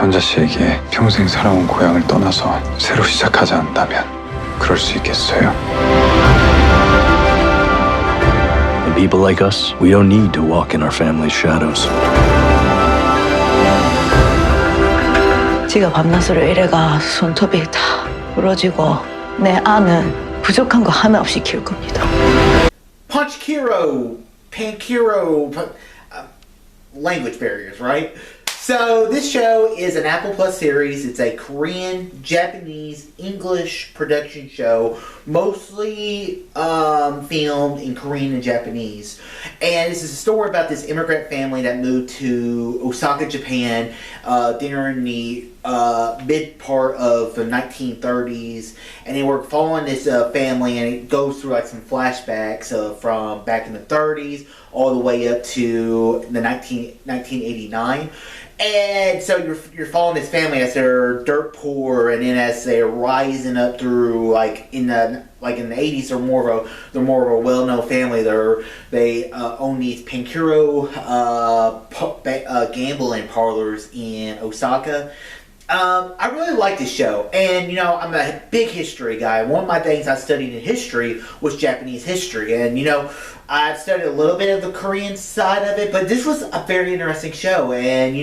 선자 씨에게 평생 살아온 고향을 떠나서 새로 시작하자 한다면 그럴 수 있겠어요? And people like us, we don't need to walk in our family's shadows. 지가 밤낮으로 일해가 손톱이 다 부러지고 내 아는 부족한 거 하나 없이 키울 겁니다. Pankiro, language barriers, right? So this show is an Apple Plus series. It's a Korean, Japanese, English production show, mostly filmed in Korean and Japanese. And this is a story about this immigrant family that moved to Osaka, Japan during the mid part of the 1930s, and they were following this family, and it goes through like some flashbacks from back in the 30s all the way up to the 1989. And so you're following this family as they're dirt poor, and then as they're rising up through like in the 80s, they're more of a well-known family. They own these Pachinko gambling parlors in Osaka. I really like this show, and I'm a big history guy. One of my things I studied in history was Japanese history, and I've studied a little bit of the Korean side of it, but this was a very interesting show, and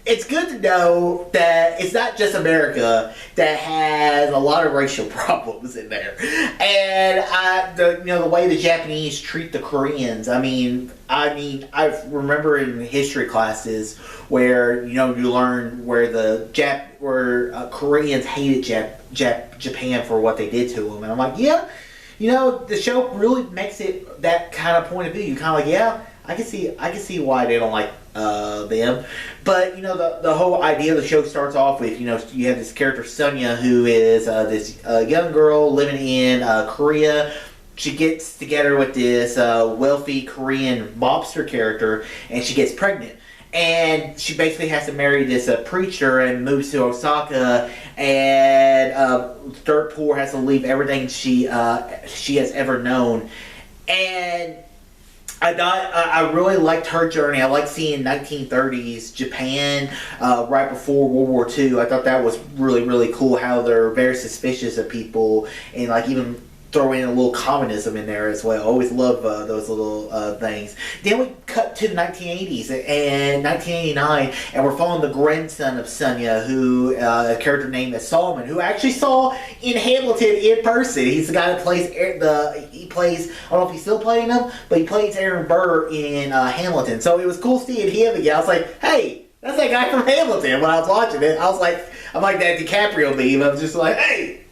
it's good to know that it's not just America that has a lot of racial problems in there, and the way the Japanese treat the Koreans. I remember in history classes where you learn where Koreans hated Japan for what they did to them, and I'm like, yeah, the show really makes it that kind of point of view. You kind of like, yeah, I can see why they don't like them. But the whole idea of the show starts off with you have this character Sonia, who is this young girl living in Korea. She gets together with this wealthy Korean mobster character, and she gets pregnant. And she basically has to marry this preacher and moves to Osaka, and dirt poor, has to leave everything she has ever known. And I really liked her journey. I liked seeing 1930s Japan right before World War II. I thought that was really, really cool, how they're very suspicious of people, and like even throw in a little communism in there as well. I always love those little things. Then we cut to the 1980s and 1989, and we're following the grandson of Sonia, who a character named as Solomon, who I actually saw in Hamilton in person. He's the guy that plays I don't know if he's still playing him, but he plays Aaron Burr in Hamilton. So it was cool seeing him again. I was like, hey, that's that guy from Hamilton. When I was watching it, I'm like that DiCaprio meme. I was just like, hey.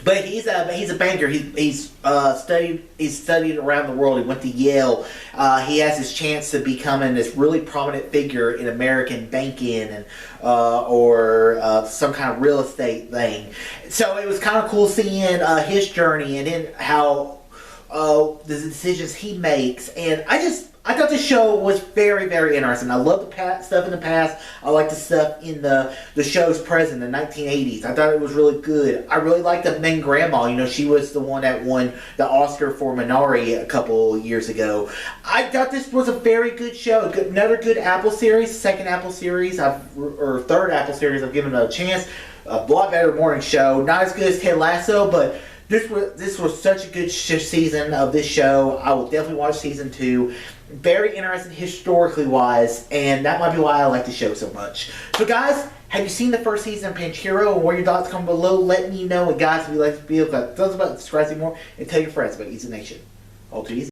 But he's a banker. He's studied around the world. He went to Yale. He has his chance to becoming this really prominent figure in American banking and or some kind of real estate thing. So it was kind of cool seeing his journey, and then how the decisions he makes. And I thought the show was very, very interesting. I love the stuff in the past. I like the stuff in the show's present, the 1980s. I thought it was really good. I really liked the main grandma. She was the one that won the Oscar for Minari a couple years ago. I thought this was a very good show. Another good Apple series, third Apple series I've given it a chance. A lot better morning show. Not as good as Ted Lasso, but this was such a good season of this show. I will definitely watch season 2. Very interesting historically wise, and that might be why I like the show so much. So guys, have you seen the first season of Pachinko, and what are your thoughts? Comment below. Let me know. And guys, if you like this video, subscribe more, and tell your friends about Easy Nation. All too easy.